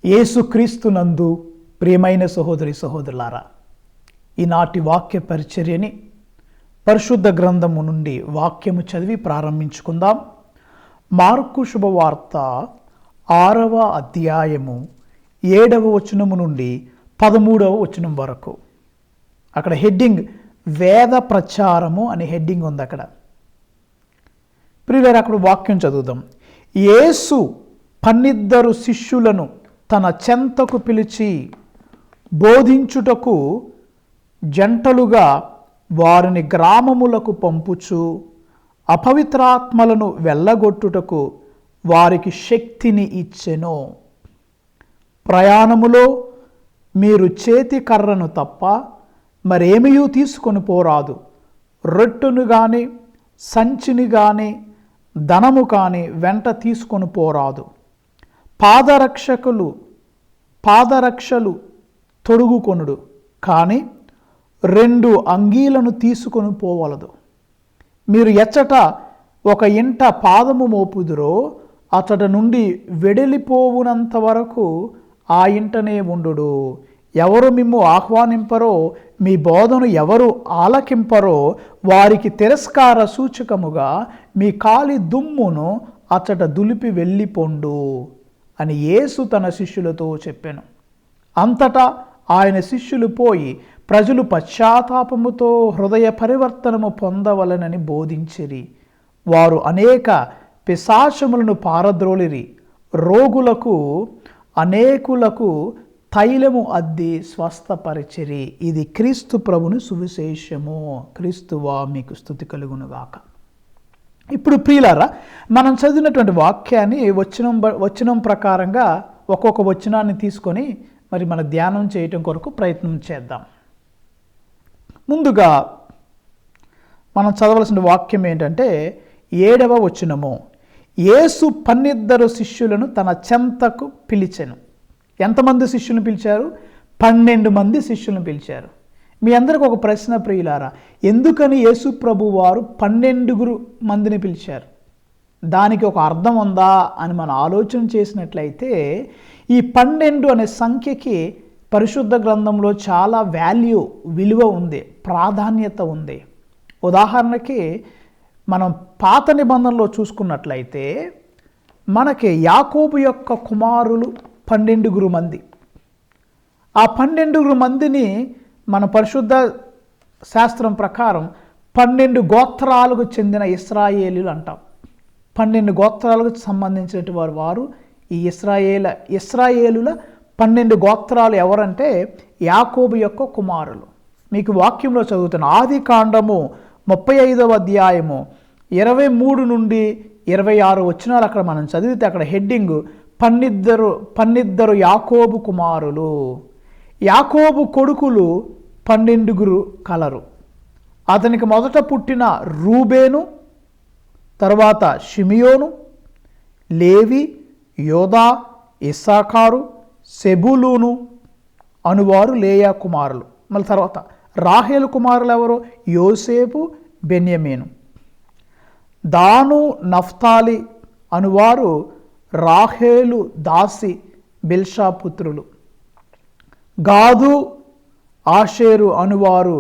యేసుక్రీస్తునందు ప్రియమైన సహోదరి సహోదరులారా, ఈనాటి వాక్య పరిచర్యని పరిశుద్ధ గ్రంథము నుండి వాక్యము చదివి ప్రారంభించుకుందాం. మార్కు శుభవార్త 6వ అధ్యాయము 7వ వచనము నుండి 13వ వచనం వరకు. అక్కడ హెడ్డింగ్ వేద ప్రచారము అనే హెడ్డింగ్ ఉంది. ప్రియులారా, అక్కడ వాక్యం చదువుదాం. యేసు 12 శిష్యులను తన చెంతకు పిలిచి బోధించుటకు జంటలుగా వారిని గ్రామములకు పంపుచు అపవిత్రాత్మలను వెళ్ళగొట్టుటకు వారికి శక్తిని ఇచ్చెను. ప్రయాణములో మీరు చేతి కర్రను తప్ప మరేమీ తీసుకొని పోరాదు. రొట్టెను కానీ సంచిని కానీ ధనము కానీ వెంట తీసుకొని పోరాదు. పాదరక్షలు తొడుగుకొనుడు, కానీ 2 అంగీలను తీసుకొని పోవలదు. మీరు ఎచ్చట ఒక ఇంట పాదము మోపుదురో అతడి నుండి వెడలిపోవునంత వరకు ఆ ఇంటనే ఉండుడు. ఎవరు మిమ్ము ఆహ్వానింపరో, మీ బోధను ఎవరు ఆలకింపరో వారికి తిరస్కార సూచకముగా మీ కాలి దుమ్మును అచ్చట దులిపి వెళ్ళిపోండు అని యేసు తన శిష్యులతో చెప్పాను. అంతటా ఆయన శిష్యులు పోయి ప్రజలు పశ్చాత్తాపముతో హృదయ పరివర్తనము పొందవలనని బోధించిరి. వారు అనేక పిశాచములను పారద్రోలిరి. రోగులకు అనేకులకు తైలము అద్ది స్వస్థపరిచిరి. ఇది క్రీస్తు ప్రభుని సువిశేషము. క్రీస్తువా మీకు స్తుతి కలుగునుగాక. ఇప్పుడు ప్రియులారా, మనం చదివినటువంటి వాక్యాన్ని వచనం ప్రకారంగా ఒక్కొక్క వచనాన్ని తీసుకొని మరి మన ధ్యానం చేయటం కొరకు ప్రయత్నం చేద్దాం. ముందుగా మనం చదవలసిన వాక్యం ఏంటంటే 7వ వచనము. యేసు 12 శిష్యులను తన చెంతకు పిలిచెను. ఎంతమంది శిష్యులను పిలిచారు? 12 మంది శిష్యులను పిలిచారు. మీ అందరికి ఒక ప్రశ్న ప్రియులారా, ఎందుకని యేసు ప్రభు వారు 12 మందిని పిలిచారు? దానికి ఒక అర్థం ఉందా అని మనం ఆలోచన చేసినట్లయితే, ఈ 12 అనే సంఖ్యకి పరిశుద్ధ గ్రంథంలో చాలా విలువ ఉంది, ప్రాధాన్యత ఉంది. ఉదాహరణకి మనం పాత నిబంధనలో చూసుకున్నట్లయితే మనకి యాకోబు యొక్క కుమారులు 12 మంది. ఆ 12 మందిని మన పరిశుద్ధ శాస్త్రం ప్రకారం 12 గోత్రాలకు చెందిన ఇశ్రాయేలీలు అంటాం. 12 గోత్రాలకు సంబంధించినటువంటి వారు ఈ ఇశ్రాయేలుల 12 గోత్రాలు ఎవరంటే యాకోబు యొక్క కుమారులు. మీకు వాక్యంలో చదువుతున్న ఆదికాండము 35వ అధ్యాయము 23 నుండి 26 వచనాలు అక్కడ మనం చదివితే అక్కడ హెడ్డింగ్ 12 యాకోబు కుమారులు. యాకోబు కొడుకులు 12 కలరు. అతనికి మొదట పుట్టిన రూబేను, తర్వాత షిమియోను, లేవి, యోదా, ఇస్సాకారు, సెబూలూను అనువారు లేయా కుమారులు. మళ్ళీ తర్వాత రాహేలు కుమారులు ఎవరు? యోసేపు, బెన్యమీను. దాను, నఫ్తాలి అనువారు రాహేలు దాసి బిల్షా పుత్రులు. గాదు, ఆషేరు అనువారు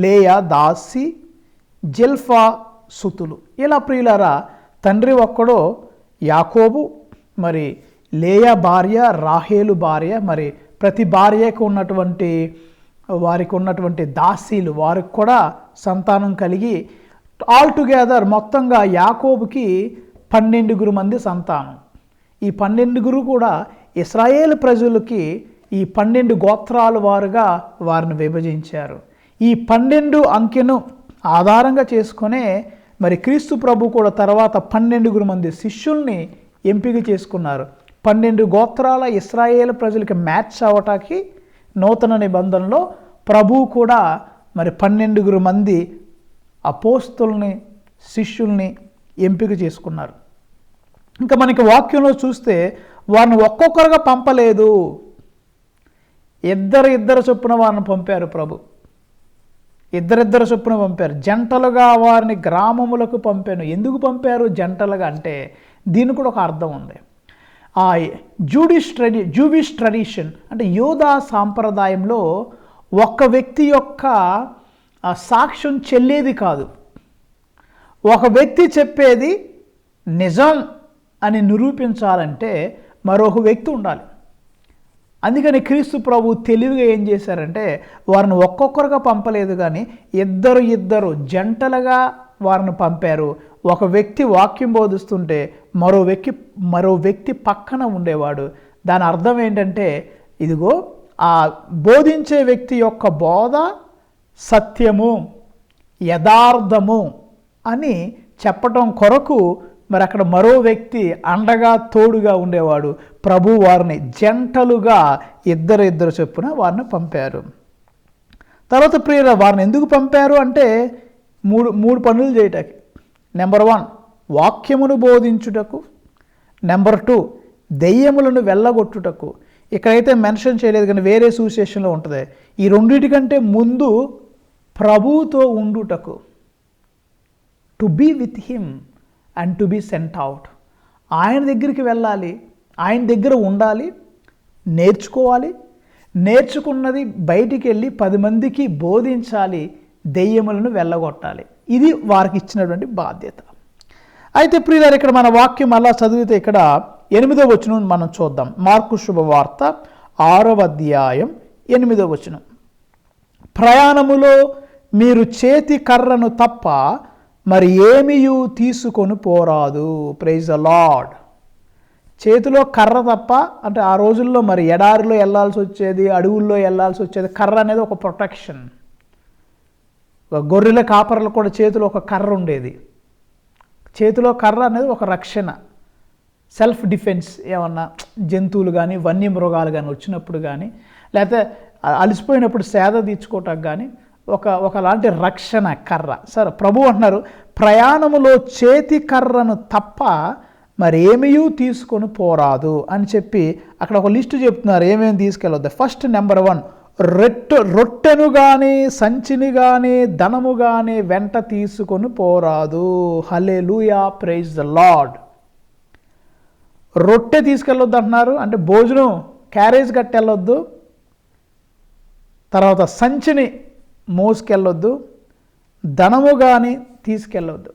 లేయా దాసి జిల్ఫా సుతులు. ఇలా ప్రియులారా, తండ్రి ఒక్కడో యాకోబు, మరి లేయా భార్య రాహేలు భార్య, మరి ప్రతి భార్యకు వారికి ఉన్నటువంటి దాసీలు, వారికి కూడా సంతానం కలిగి ఆల్టుగెదర్ మొత్తంగా యాకోబుకి 12 మంది సంతానం. ఈ 12 కూడా ఇశ్రాయేలు ప్రజలకి ఈ 12 గోత్రాల వారుగా వారిని విభజించారు. ఈ 12 అంకెను ఆధారంగా చేసుకునే మరి క్రీస్తు ప్రభు కూడా తర్వాత 12 మంది శిష్యుల్ని ఎంపిక చేసుకున్నారు. 12 గోత్రాల ఇశ్రాయేలు ప్రజలకి మ్యాచ్ అవ్వటానికి నూతన నిబంధనలో ప్రభు కూడా మరి 12 మంది అపోస్తుల్ని, శిష్యుల్ని ఎంపిక చేసుకున్నారు. ఇంకా మనకి వాక్యంలో చూస్తే వారిని ఒక్కొక్కరుగా పంపలేదు, ఇద్దరు చొప్పున వారిని పంపారు. ప్రభు ఇద్దరిద్దరు చొప్పున పంపారు. జంటలుగా వారిని గ్రామములకు పంపాను. ఎందుకు పంపారు జంటలుగా అంటే దీనికి కూడా ఒక అర్థం ఉంది. ఆ జూవిష్ ట్రెడిషన్ అంటే యూదా సాంప్రదాయంలో ఒక్క వ్యక్తి యొక్క సాక్ష్యం చెల్లేది కాదు. ఒక వ్యక్తి చెప్పేది నిజం అని నిరూపించాలంటే మరొక వ్యక్తి ఉండాలి. అందుకని క్రీస్తు ప్రభు తెలివిగా ఏం చేశారంటే వారిని ఒక్కొక్కరుగా పంపలేదు, కానీ ఇద్దరు జంటలుగా వారిని పంపారు. ఒక వ్యక్తి వాక్యం బోధిస్తుంటే మరో వ్యక్తి పక్కన ఉండేవాడు. దాని అర్థం ఏంటంటే ఇదిగో ఆ బోధించే వ్యక్తి యొక్క బోధ సత్యము, యథార్థము అని చెప్పటం కొరకు మరి అక్కడ మరో వ్యక్తి అండగా తోడుగా ఉండేవాడు. ప్రభు వారిని జంటలుగా ఇద్దరు చొప్పున వారిని పంపారు. తర్వాత ప్రియుల వారిని ఎందుకు పంపారు అంటే మూడు పనులు చేయటానికి. నెంబర్ 1 వాక్యమును బోధించుటకు, నెంబర్ 2 దెయ్యములను వెళ్ళగొట్టుటకు. ఇక్కడైతే మెన్షన్ చేయలేదు కానీ వేరే సువిశేషంలో ఉంటుంది. ఈ రెండింటికంటే ముందు ప్రభువుతో ఉండుటకు, to be with him and to be sent out. ఆయన దగ్గరికి వెళ్ళాలి, ఆయన దగ్గర ఉండాలి, నేర్చుకోవాలి, నేర్చుకున్నది బయటికి వెళ్ళి 10 మందికి బోధించాలి, దెయ్యములను వెళ్ళగొట్టాలి. ఇది వారికి ఇచ్చినటువంటి బాధ్యత. అయితే ప్రియులారా, ఇక్కడ మన వాక్యం అలా చదివితే ఇక్కడ 8వ వచనం మనం చూద్దాం. మార్కు శుభవార్త 6వ అధ్యాయం 8వ వచనం. ప్రయాణములో మీరు చేతి కర్రను తప్ప మరి ఏమీయూ తీసుకొని పోరాదు. Praise the lord. చేతిలో కర్ర తప్ప అంటే ఆ రోజుల్లో మరి ఎడారిలో వెళ్ళాల్సి వచ్చేది, అడవుల్లో వెళ్ళాల్సి వచ్చేది. కర్ర అనేది ఒక ప్రొటెక్షన్. గొర్రెల కాపర్లు కూడా చేతిలో ఒక కర్ర ఉండేది. చేతిలో కర్ర అనేది ఒక రక్షణ, సెల్ఫ్ డిఫెన్స్. ఏమన్నా జంతువులు కానీ వన్యమృగాలు కానీ వచ్చినప్పుడు కానీ, లేకపోతే అలసిపోయినప్పుడు సేద తీర్చుకోవటానికి కానీ ఒకలాంటి రక్షణ కర్ర. సరే, ప్రభు అంటున్నారు ప్రయాణములో చేతి కర్రను తప్ప మరేమీ తీసుకొని పోరాదు అని చెప్పి అక్కడ ఒక లిస్టు చెప్తున్నారు ఏమేమి తీసుకెళ్ళొద్దు. ఫస్ట్ నెంబర్ 1 రొట్టెను కానీ సంచిని కానీ ధనము కానీ వెంట తీసుకొని పోరాదు. హల్లెలూయా, ప్రైజ్ ద లార్డ్. రొట్టె తీసుకెళ్ళొద్దు అంటున్నారు, అంటే భోజనం క్యారేజ్ కట్టి వెళ్ళొద్దు. తర్వాత సంచిని మోసుకెళ్ళొద్దు, ధనము కానీ తీసుకెళ్ళొద్దు.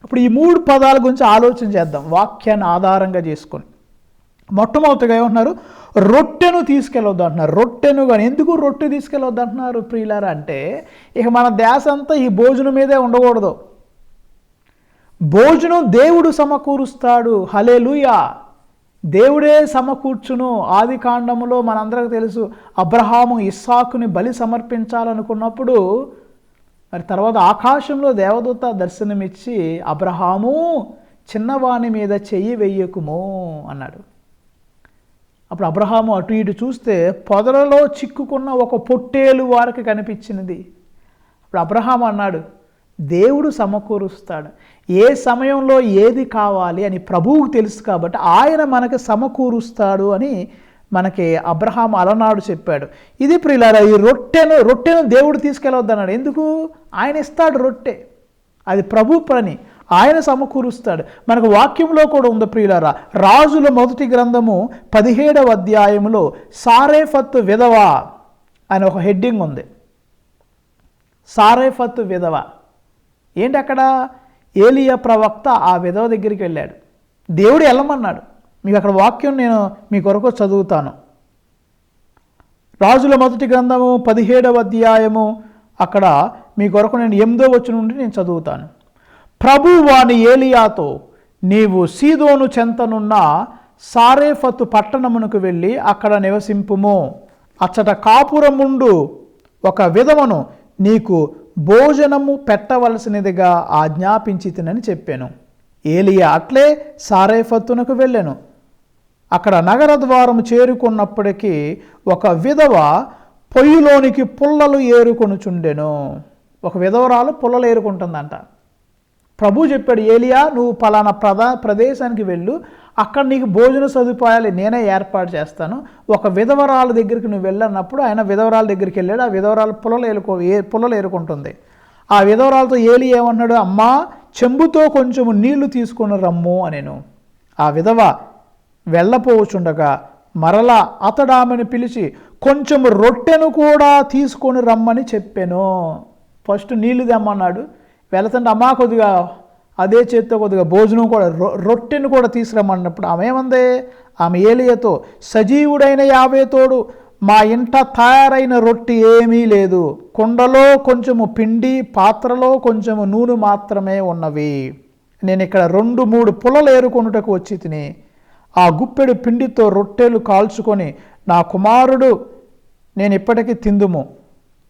ఇప్పుడు ఈ 3 పదాల గురించి ఆలోచన చేద్దాం వాక్యాన్ని ఆధారంగా చేసుకొని. మొట్టమొదటిగా ఏమంటున్నారు? రొట్టెను తీసుకెళ్ళొద్దు అంటున్నారు. రొట్టెను కానీ ఎందుకు రొట్టె తీసుకెళ్ళొద్దు అంటున్నారు ప్రియులారా అంటే, ఇక మన ధ్యాస అంతా ఈ భోజనం మీదే ఉండకూడదు. భోజనం దేవుడు సమకూరుస్తాడు. హల్లెలూయా, దేవుడే సమకూర్చును. ఆది కాండములో మనందరికీ తెలుసు, అబ్రహాము ఇస్సాకుని బలి సమర్పించాలనుకున్నప్పుడు మరి తర్వాత ఆకాశంలో దేవదూత దర్శనమిచ్చి అబ్రహాము చిన్నవాని మీద చెయ్యి వెయ్యకుము అన్నాడు. అప్పుడు అబ్రహాము అటు ఇటు చూస్తే పొదలలో చిక్కుకున్న ఒక పొట్టేలు వారికి కనిపించినది. అప్పుడు అబ్రహాము అన్నాడు, దేవుడు సమకూరుస్తాడు. ఏ సమయంలో ఏది కావాలి అని ప్రభువుకు తెలుసు కాబట్టి ఆయన మనకి సమకూరుస్తాడు అని మనకి అబ్రహాము అలనాడు చెప్పాడు. ఇది ప్రియులారా, ఈ రొట్టెను దేవుడు తీసుకెళ్ళవద్దన్నాడు. ఎందుకు? ఆయన ఇస్తాడు రొట్టె, అది ప్రభు పని, ఆయన సమకూరుస్తాడు. మనకు వాక్యంలో కూడా ఉంది ప్రియులారా. రాజుల మొదటి గ్రంథము 17వ అధ్యాయంలో సారేఫత్ విధవ అని ఒక హెడ్డింగ్ ఉంది. సారేఫత్ విధవ ఏంటి? అక్కడ ఏలియా ప్రవక్త ఆ విధవ దగ్గరికి వెళ్ళాడు. దేవుడు వెళ్ళమన్నాడు. మీకు అక్కడ వాక్యం నేను మీ కొరకు చదువుతాను. రాజుల మొదటి గ్రంథము 17వ అధ్యాయము అక్కడ మీ కొరకు నేను 8వ వచనం నుండి నేను చదువుతాను. ప్రభు వాని ఏలియాతో, నీవు సీదోను చెంతనున్న సారేఫతు పట్టణమునకు వెళ్ళి అక్కడ నివసింపుము. అచ్చట కాపురముండు ఒక విధవను నీకు భోజనము పెట్టవలసినదిగా ఆజ్ఞాపించితినని చెప్పాను. ఏలియా అట్లే సారేఫతునకు వెళ్ళాను. అక్కడ నగర ద్వారము చేరుకున్నప్పటికీ ఒక విధవ పొయ్యిలోనికి పుల్లలు ఏరుకొనుచుండెను. ఒక విధవరాలు పుల్లలు ఏరుకుంటుందంట. ప్రభు చెప్పాడు, ఏలియా నువ్వు పలానా ప్రదేశానికి వెళ్ళు, అక్కడ నీకు భోజన సదుపాయాలు నేనే ఏర్పాటు చేస్తాను. ఒక విధవరాల దగ్గరికి నువ్వు వెళ్ళన్నప్పుడు ఆయన విధవరాల దగ్గరికి వెళ్ళాడు. ఆ విధవరాలు పుల్లలు ఏరుకుంటుంది. ఆ విధవరాలతో ఏలియా ఏమన్నాడు? అమ్మా, చెంబుతో కొంచెము నీళ్లు తీసుకొని రమ్ము అనేను. ఆ విధవ వెళ్ళపోవచ్చుండగా మరలా అతడు ఆమెను పిలిచి కొంచెం రొట్టెను కూడా తీసుకొని రమ్మని చెప్పాను. ఫస్ట్ నీళ్లు తెమ్మన్నాడు, వెళతంటే అమ్మా కొద్దిగా అదే చేత్తో కొద్దిగా భోజనం కూడా రొట్టెను కూడా తీసుకురమ్మన్నప్పుడు ఆమె ఏమంది? ఆమె ఏలియాతో, సజీవుడైన యావే తోడు మా ఇంట తయారైన రొట్టె ఏమీ లేదు, కుండలో కొంచెము పిండి పాత్రలో కొంచెము నూనె మాత్రమే ఉన్నవి. నేను ఇక్కడ 2-3 పుల్లలు ఏరుకొనుటకు వచ్చి తిని ఆ గుప్పెడు పిండితో రొట్టెలు కాల్చుకొని నా కుమారుడు నేను ఇప్పటికీ తిందుము,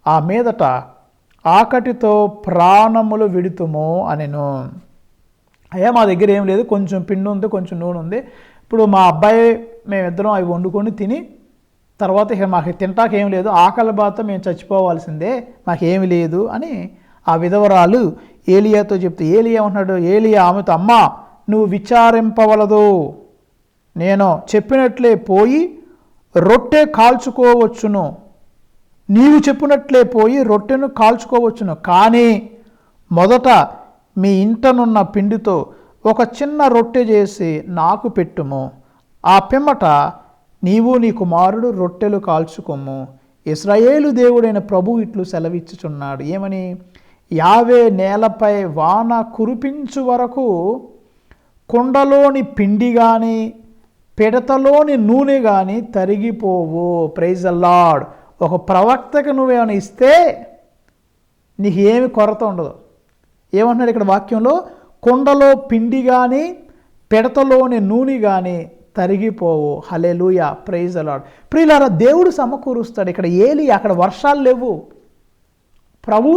ఆ మీదట ఆకటితో ప్రాణములు విడుతుము అనెను. అయ్యా మా దగ్గర ఏం లేదు, కొంచెం పిండి ఉంది, కొంచెం నూనె ఉంది, ఇప్పుడు మా అబ్బాయి మేమిద్దరం అవి వండుకొని తిని తర్వాత ఇక మాకు తింటాక ఏం లేదు, ఆకలి బాధతో మేము చచ్చిపోవాల్సిందే, మాకేమి లేదు అని ఆ విధవరాలు ఏలియాతో చెప్తే ఏలియా ఏమంటున్నాడు? ఏలియా ఆమెతో, అమ్మా నువ్వు విచారింపవలదు, నేను చెప్పినట్లే పోయి రొట్టె కాల్చుకోవచ్చును, నీవు చెప్పినట్లే పోయి రొట్టెను కాల్చుకోవచ్చును, కానీ మొదట మీ ఇంటనున్న పిండితో ఒక చిన్న రొట్టె చేసి నాకు పెట్టుము, ఆ పిమ్మట నీవు నీ కుమారుడు రొట్టెలు కాల్చుకోము. ఇశ్రాయేలు దేవుడైన ప్రభు ఇట్లు సెలవిచ్చుచున్నాడు. ఏమని? యావే నేలపై వాన కురిపించు వరకు కుండలోని పిండి కానీ పిడతలోని నూనె కానీ తరిగిపోవు. Praise the lord. ఒక ప్రవక్తకు నువ్వేమైనా ఇస్తే నీకు ఏమి కొరత ఉండదు. ఏమంటున్నాడు ఇక్కడ వాక్యంలో? కుండలో పిండి కానీ పిడతలోని నూనె కానీ తరిగిపోవు. హల్లెలూయా, ప్రైజ్ ద లార్డ్. ప్రియులారా, దేవుడు సమకూరుస్తాడు. ఇక్కడ ఏలియా, అక్కడ వర్షాలు లేవు, ప్రభు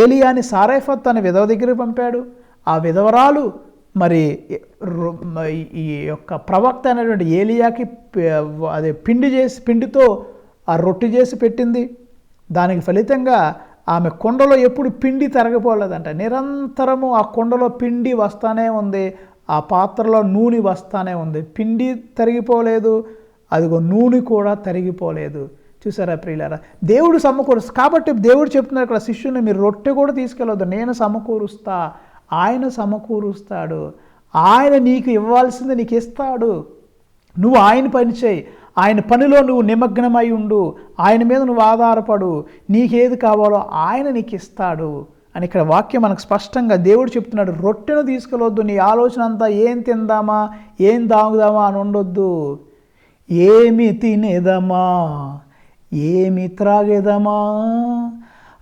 ఏలియాని సారేఫత్ అనే విధవ దగ్గరికి పంపాడు. ఆ విధవరాలు మరి ఈ యొక్క ప్రవక్త అనేటువంటి ఏలియాకి అదే పిండితో ఆ రొట్టె చేసి పెట్టింది. దానికి ఫలితంగా ఆమె కుండలో ఎప్పుడు పిండి తరగపోలేదంట. నిరంతరము ఆ కుండలో పిండి వస్తానే ఉంది, ఆ పాత్రలో నూనె వస్తానే ఉంది. పిండి తరిగిపోలేదు, అదిగో నూనె కూడా తరిగిపోలేదు. చూసారా ప్రియులారా, దేవుడు సమకూరుస్తా. కాబట్టి దేవుడు చెప్తున్నారు ఇక్కడ శిష్యుని, మీరు రొట్టె కూడా తీసుకెళ్ళవద్దు, నేను సమకూరుస్తా. ఆయన సమకూరుస్తాడు. ఆయన నీకు ఇవ్వాల్సింది నీకు ఇస్తాడు. నువ్వు ఆయన పని చేయి, ఆయన పనిలో నువ్వు నిమగ్నమై ఉండు, ఆయన మీద నువ్వు ఆధారపడు, నీకేది కావాలో ఆయన నీకు ఇస్తాడు అని ఇక్కడ వాక్యం మనకు స్పష్టంగా దేవుడు చెప్తున్నాడు. రొట్టెను తీసుకెళ్ళవద్దు. నీ ఆలోచన అంతా ఏం తిందామా, ఏం తాగుదామా అని ఉండొద్దు. ఏమి తినేదమా, ఏమి త్రాగేదమా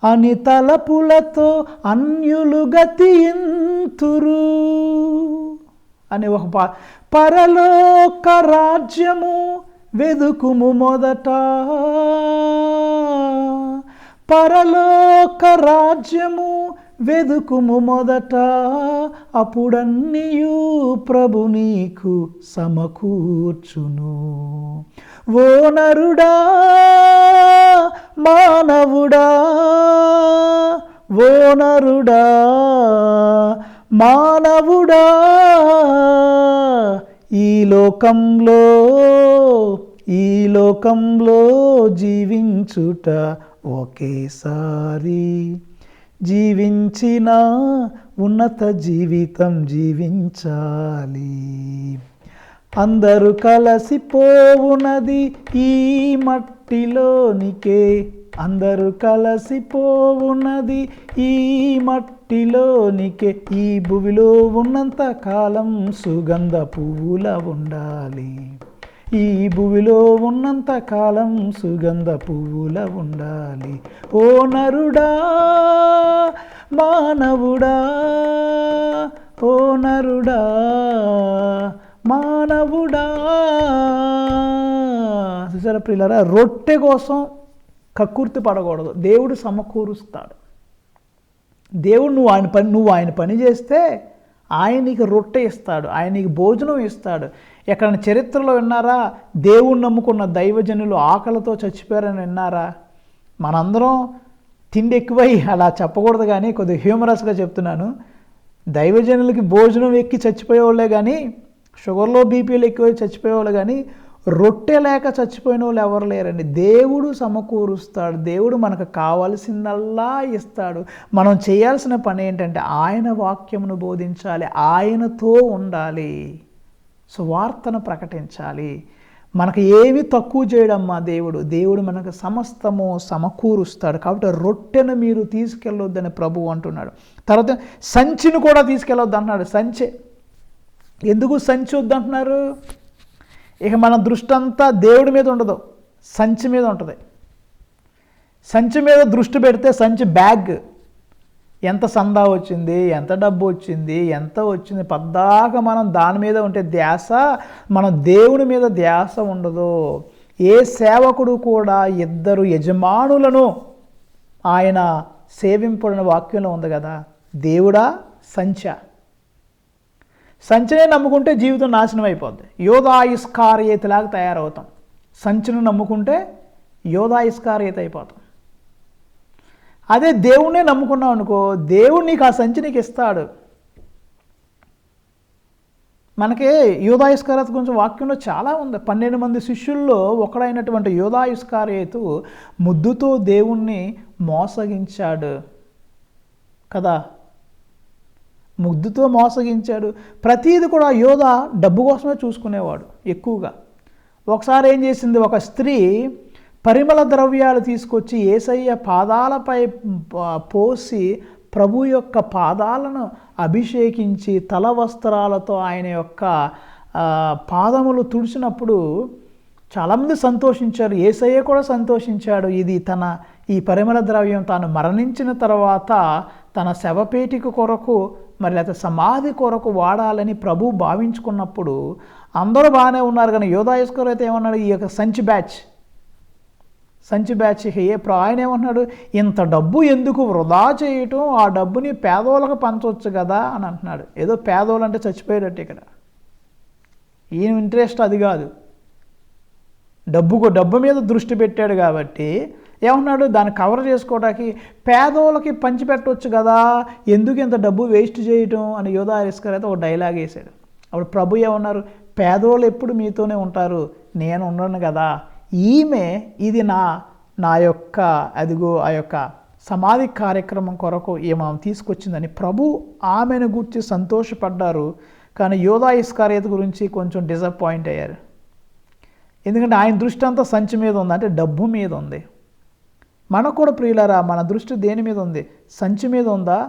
అని తలపులతో అన్యులు గతింతురు అని ఒక పరలోక రాజ్యము వెదుకుము మొదట, పరలోక రాజ్యము వెదుకుము మొదట, అప్పుడన్నీయు ప్రభు నీకు సమకూర్చును. ఓ నరుడా, మానవుడా, ఓ నరుడా, మానవుడా, ఈ లోకంలో జీవించుట ఒకేసారి, జీవించిన ఉన్నత జీవితం జీవించాలి. అందరూ కలిసిపోవునది ఈ మట్టిలోనికే, అందరూ కలిసిపోవున్నది ఈ మట్టిలోనికే, ఈ భూమిలో ఉన్నంత కాలం సుగంధ పువ్వుల ఉండాలి, ఈ భూమిలో ఉన్నంత కాలం సుగంధ పువ్వుల ఉండాలి. ఓ నరుడా, మానవుడా, ఓ నరుడా, మానవుడా. చూసారా ప్రియులారా, రొట్టె కోసం కక్కుర్తి పడకూడదు. దేవుడు సమకూరుస్తాడు. దేవుడు నువ్వు ఆయన పని చేస్తే ఆయన నీకు రొట్టె ఇస్తాడు, ఆయన నీకు భోజనం ఇస్తాడు. ఎక్కడైనా చరిత్రలో విన్నారా దేవుణ్ణి నమ్ముకున్న దైవజనులు ఆకలితో చచ్చిపోయారని విన్నారా? మనందరం తిండి ఎక్కువై అలా చెప్పకూడదు, కానీ కొద్దిగా హ్యూమరస్గా చెప్తున్నాను. దైవజనులకి భోజనం ఎక్కి చచ్చిపోయేవాళ్ళే కానీ, షుగర్లో బీపీలు ఎక్కువై చచ్చిపోయేవాళ్ళు కానీ, రొట్టె లేక చచ్చిపోయిన వాళ్ళు ఎవరు లేరండి. దేవుడు సమకూరుస్తాడు. దేవుడు మనకు కావాల్సిందల్లా ఇస్తాడు. మనం చేయాల్సిన పని ఏంటంటే ఆయన వాక్యమును బోధించాలి, ఆయనతో ఉండాలి. సువార్తను ప్రకటించాలి. మనకు ఏమి తక్కువ చేయడమ్మా దేవుడు మనకు సమస్తము సమకూరుస్తాడు. కాబట్టి రొట్టెను మీరు తీసుకెళ్ళొద్దని ప్రభువు అంటున్నాడు. తర్వాత సంచిని కూడా తీసుకెళ్ళొద్దు అంటున్నాడు. సంచి ఎందుకు సంచి వద్దంటున్నారు? ఇక మన దృష్టి అంతా దేవుడి మీద ఉండదు, సంచి మీద ఉంటుంది. సంచి మీద దృష్టి పెడితే సంచి బ్యాగ్, ఎంత సందా వచ్చింది, ఎంత డబ్బు వచ్చింది, ఎంత వచ్చింది, పద్దాక మనం దాని మీద ఉంటే ధ్యాస, మనం దేవుని మీద ధ్యాస ఉండదు. ఏ సేవకుడు కూడా 2 యజమానులను ఆయన సేవింపుడని వాక్యంలో ఉంది కదా. దేవుడా, సంచినే నమ్ముకుంటే జీవితం నాశనం అయిపోద్ది. యోధా ఇస్కారియేతులాగా తయారవుతాం. సంచిని నమ్ముకుంటే యోధా ఇస్కారియేతు అయిపోతాం. అదే దేవుణ్ణే నమ్ముకున్నావు అనుకో, దేవుడు నీకు ఆ సంచి నీకు ఇస్తాడు. మనకి యోధా ఇస్కారియేతు గురించి వాక్యంలో చాలా ఉంది. 12 మంది శిష్యుల్లో ఒకడైనటువంటి యోధా ఇస్కారియేతు ముద్దుతో దేవుణ్ణి మోసగించాడు కదా. ముద్దుతో మోసగించాడు. ప్రతీది కూడా యోధ డబ్బు కోసమే చూసుకునేవాడు ఎక్కువగా. ఒకసారి ఏం చేసింది, ఒక స్త్రీ పరిమళ ద్రవ్యాలు తీసుకొచ్చి యేసయ్య పాదాలపై పోసి ప్రభు యొక్క పాదాలను అభిషేకించి తల వస్త్రాలతో ఆయన యొక్క పాదములు తుడిచినప్పుడు చాలామంది సంతోషించారు. యేసయ్య కూడా సంతోషించాడు. ఇది ఈ పరిమళ ద్రవ్యం తాను మరణించిన తర్వాత తన శవపేటిక కొరకు మరి లేకపోతే సమాధి కొరకు వాడాలని ప్రభు భావించుకున్నప్పుడు అందరూ బాగానే ఉన్నారు. కానీ యోధా ఇస్కారియేతు ఏమన్నాడు, ఈ యొక్క సంచి బ్యాచ్ ఆయన ఏమంటున్నాడు, ఇంత డబ్బు ఎందుకు వృధా చేయటం, ఆ డబ్బుని పేదోళ్ళకు పంచవచ్చు కదా అని అంటున్నాడు. ఏదో పేదోళ్ళు అంటే చచ్చిపోయేటట్టు ఇక్కడ. ఈయన ఇంట్రెస్ట్ అది కాదు. డబ్బు మీద దృష్టి పెట్టాడు కాబట్టి ఏమన్నాడు, దాన్ని కవర్ చేసుకోవడానికి పేదోళ్ళకి పంచిపెట్టవచ్చు కదా, ఎందుకు ఇంత డబ్బు వేస్ట్ చేయటం అని యోధా ఇస్కారియేతు ఒక డైలాగ్ వేశాడు. అప్పుడు ప్రభు ఏమన్నారు, పేదోళ్ళు ఎప్పుడు మీతోనే ఉంటారు, నేను ఉండను కదా. ఈమె ఇది నా యొక్క అదిగో ఆ యొక్క సమాధి కార్యక్రమం కొరకు ఈమె తీసుకొచ్చిందని ప్రభు ఆమెను గురించి సంతోషపడ్డారు. కానీ యోధా ఇస్కారియేతు గురించి కొంచెం డిసప్పాయింట్ అయ్యారు. ఎందుకంటే ఆయన దృష్టి అంతా సంచి మీద ఉంది, అంటే డబ్బు మీద ఉంది. మనకు కూడా ప్రియులారా, మన దృష్టి దేని మీద ఉంది? సంచి మీద ఉందా,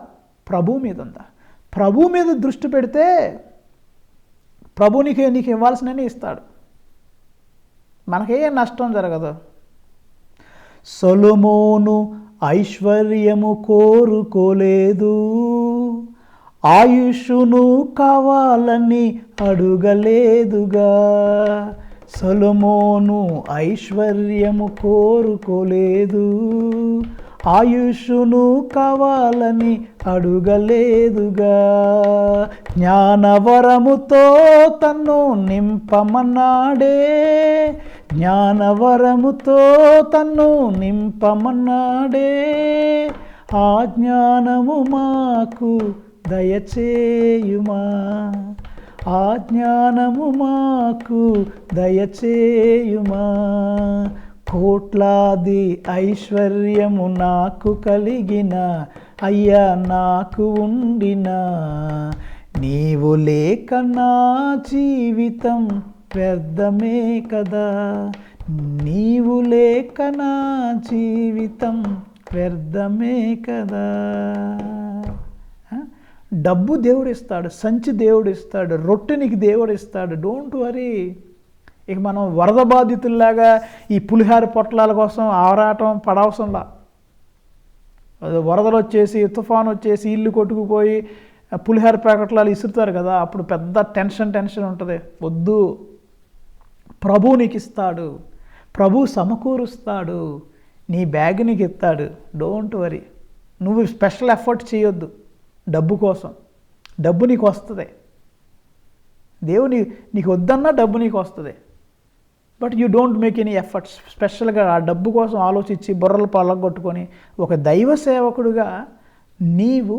ప్రభు మీద ఉందా? ప్రభు మీద దృష్టి పెడితే ప్రభు నీకు ఇవ్వాల్సినవి ఇస్తాడు. మనకే నష్టం జరగదు. సొలొమోను ఐశ్వర్యము కోరుకోలేదు, ఆయుష్ను కావాలని అడుగలేదుగా. సొలొమోను ఐశ్వర్యము కోరుకోలేదు, ఆయుష్ను కావాలని అడుగలేదుగా. జ్ఞానవరముతో తన్ను నింపమన్నాడే, జ్ఞానవరముతో తన్ను నింపమన్నాడే. ఆ జ్ఞానము మాకు దయచేయుమా, ఆ జ్ఞానము మాకు దయచేయుమా. కోట్లాది ఐశ్వర్యము నాకు కలిగిన అయ్యా నాకు ఉండిన, నీవు లేక నా జీవితం వ్యర్థమే కదా, నీవు లేక నా జీవితం వ్యర్థమే కదా. డబ్బు దేవుడు ఇస్తాడు, సంచి దేవుడు ఇస్తాడు, రొట్టెనికి దేవుడు ఇస్తాడు. Don't worry. ఇక మనం వరద బాధితుల్లాగా ఈ పులిహార పొట్లాల కోసం ఆరాటం పడవసంలా. వరదలు వచ్చేసి తుఫాను వచ్చేసి ఇల్లు కొట్టుకుపోయి పులిహార ప్యాకెట్లాలు ఇసురుతారు కదా, అప్పుడు పెద్ద టెన్షన్ ఉంటుంది. వద్దు, ప్రభు నీకు ఇస్తాడు, ప్రభు సమకూరుస్తాడు, నీ బ్యాగ్ నీకు ఇస్తాడు. Don't worry. నువ్వు స్పెషల్ ఎఫర్ట్ చేయొద్దు డబ్బు కోసం. డబ్బు నీకు వస్తుంది, దేవుని నీకు వద్దన్నా డబ్బు నీకు వస్తుంది. But you don't make any efforts. స్పెషల్గా ఆ డబ్బు కోసం ఆలోచించి బుర్రలు పళ్ళగొట్టుకొని ఒక దైవ సేవకుడుగా నీవు